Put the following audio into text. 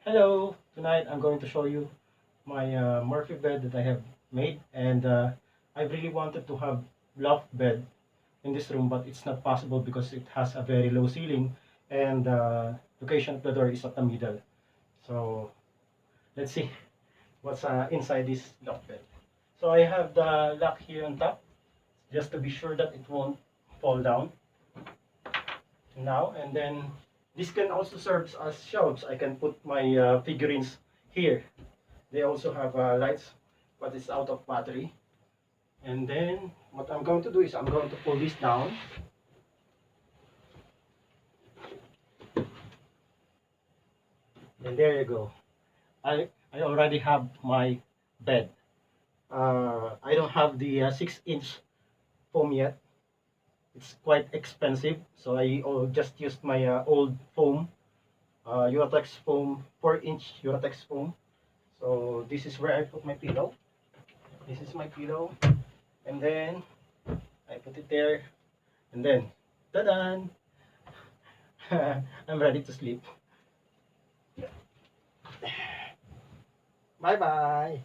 Hello, tonight I'm going to show you my Murphy bed that I have made, and I really wanted to have loft bed in this room, but it's not possible because it has a very low ceiling and location of the door is at the middle. So let's see what's inside this loft bed. So I have the lock here on top just to be sure that it won't fall down now, and then this can also serve as shelves. I can put my figurines here. They also have lights, but it's out of battery. And then what I'm going to do is I'm going to pull this down. And there you go. I already have my bed. I don't have the 6-inch foam yet. It's quite expensive, so I just used my old foam, Uratex foam, 4-inch Uratex foam. So this is where I put my pillow. This is my pillow, and then I put it there, and then, ta-da! I'm ready to sleep. Bye bye.